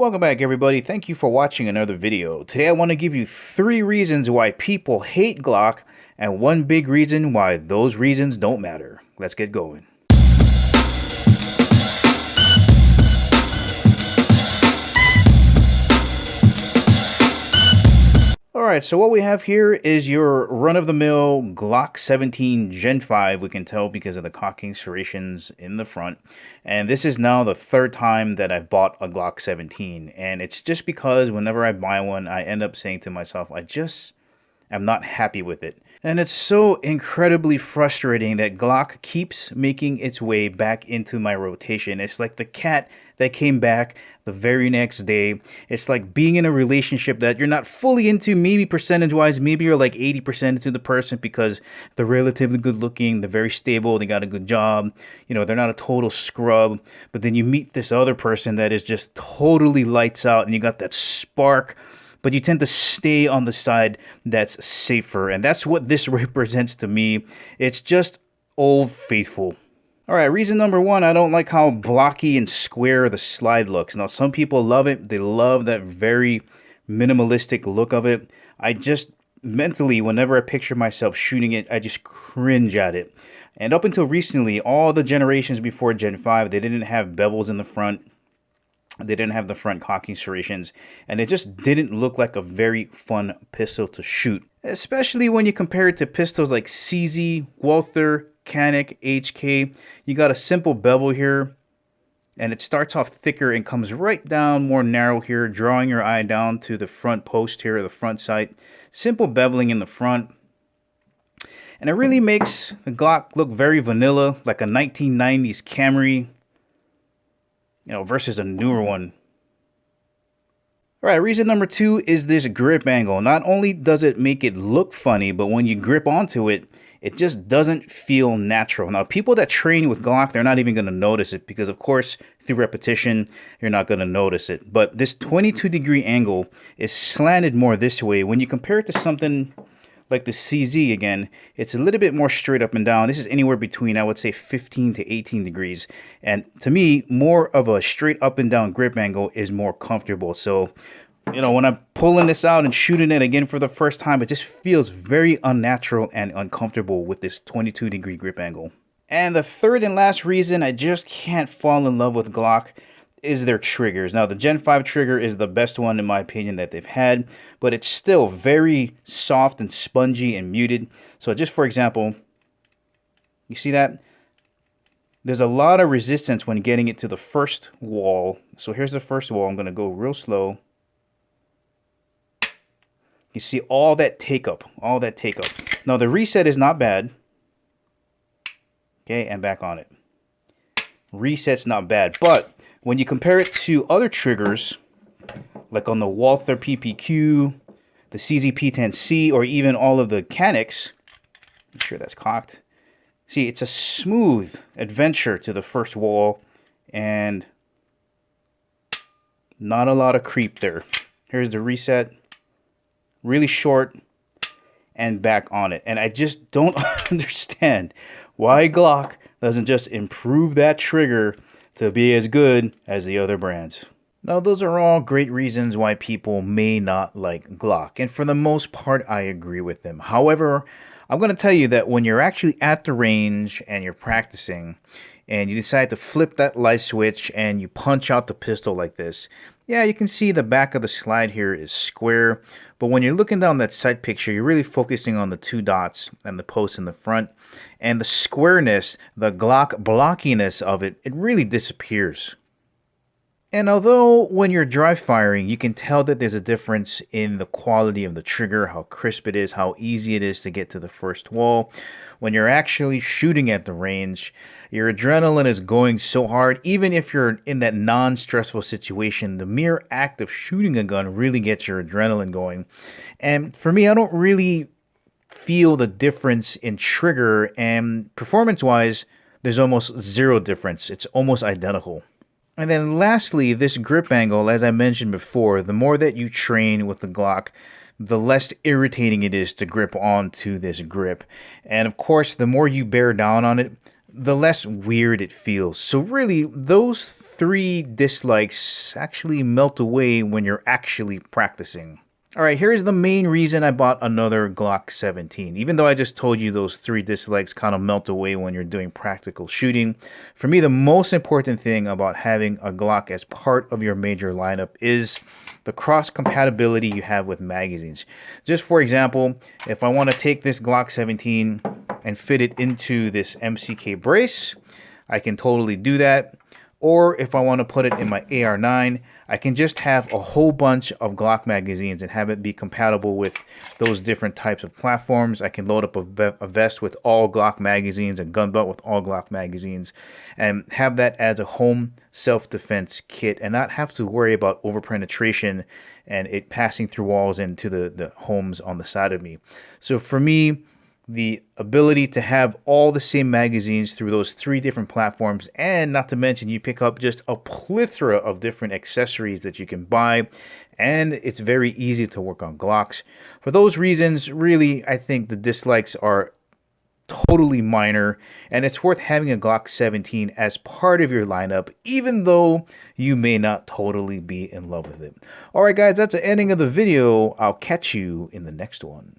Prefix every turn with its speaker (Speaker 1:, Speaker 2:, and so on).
Speaker 1: Welcome back, everybody. Thank you for watching another video. Today I want to give you 3 reasons why people hate Glock and 1 big reason why those reasons don't matter. Let's get going. Alright, so what we have here is your run-of-the-mill Glock 17 Gen 5. We can tell because of the cocking serrations in the front. And this is now the 3rd time that I've bought a Glock 17. And it's just because whenever I buy one, I end up saying to myself, I'm not happy with it. And it's so incredibly frustrating that Glock keeps making its way back into my rotation. It's like the cat that came back the very next day. It's like being in a relationship that you're not fully into, maybe percentage-wise. Maybe you're like 80% into the person because they're relatively good looking, they're very stable, they got a good job, you know, they're not a total scrub. But then you meet this other person that is just totally lights out and you got that spark, but you tend to stay on the side that's safer. And that's what this represents to me. It's just Old Faithful. Alright, reason number 1, I don't like how blocky and square the slide looks. Now, some people love it. They love that very minimalistic look of it. I just mentally, whenever I picture myself shooting it, I just cringe at it. And up until recently, all the generations before Gen 5, they didn't have bevels in the front. They didn't have the front cocking serrations, and it just didn't look like a very fun pistol to shoot. Especially when you compare it to pistols like CZ, Walther, Canik, HK. You got a simple bevel here, and it starts off thicker and comes right down more narrow here, drawing your eye down to the front post here, the front sight. Simple beveling in the front. And it really makes the Glock look very vanilla, like a 1990s Camry, you know, versus a newer one. Alright, reason number 2 is this grip angle. Not only does it make it look funny, but when you grip onto it, it just doesn't feel natural. Now, people that train with Glock, they're not even going to notice it because, of course, through repetition, you're not going to notice it. But this 22-degree angle is slanted more this way. When you compare it to something like the CZ, again, it's a little bit more straight up and down. This is anywhere between, I would say, 15 to 18 degrees. And to me, more of a straight up and down grip angle is more comfortable. So, you know, when I'm pulling this out and shooting it again for the first time, it just feels very unnatural and uncomfortable with this 22-degree grip angle. And the 3rd and last reason I just can't fall in love with Glock is their triggers. Now, the Gen 5 trigger is the best one, in my opinion, that they've had, but it's still very soft and spongy and muted. So just for example, you see that? There's a lot of resistance when getting it to the first wall. So here's the first wall. I'm going to go real slow. You see all that take up, all that take up. Now, the reset is not bad. Okay, and back on it. Reset's not bad, but when you compare it to other triggers, like on the Walther PPQ, the CZ P10C, or even all of the Caniks, make sure that's cocked. See, it's a smooth adventure to the first wall, and not a lot of creep there. Here's the reset. Really short, and back on it. And I just don't understand why Glock doesn't just improve that trigger to be as good as the other brands. Now, those are all great reasons why people may not like Glock, and for the most part, I agree with them. However, I'm going to tell you that when you're actually at the range and you're practicing, and you decide to flip that light switch and you punch out the pistol like this, yeah, you can see the back of the slide here is square, but when you're looking down that sight picture, you're really focusing on the 2 dots and the post in the front, and the squareness, the Glock blockiness of it, it really disappears. And although when you're dry firing, you can tell that there's a difference in the quality of the trigger, how crisp it is, how easy it is to get to the first wall, when you're actually shooting at the range, your adrenaline is going so hard. Even if you're in that non-stressful situation, the mere act of shooting a gun really gets your adrenaline going. And for me, I don't really feel the difference in trigger, and performance-wise, there's almost zero difference. It's almost identical. And then lastly, this grip angle, as I mentioned before, the more that you train with the Glock, the less irritating it is to grip onto this grip. And of course, the more you bear down on it, the less weird it feels. So really, those 3 dislikes actually melt away when you're actually practicing. Alright, here's the main reason I bought another Glock 17. Even though I just told you those 3 dislikes kind of melt away when you're doing practical shooting, for me the most important thing about having a Glock as part of your major lineup is the cross compatibility you have with magazines. Just for example, if I want to take this Glock 17 and fit it into this MCK brace, I can totally do that. Or if I want to put it in my AR9, I can just have a whole bunch of Glock magazines and have it be compatible with those different types of platforms. I can load up a vest with all Glock magazines, a gun belt with all Glock magazines, and have that as a home self-defense kit and not have to worry about overpenetration and it passing through walls into the homes on the side of me. So for me, the ability to have all the same magazines through those 3 different platforms, and not to mention you pick up just a plethora of different accessories that you can buy, and it's very easy to work on Glocks. For those reasons, really, I think the dislikes are totally minor, and it's worth having a Glock 17 as part of your lineup, even though you may not totally be in love with it. Alright guys, that's the ending of the video. I'll catch you in the next one.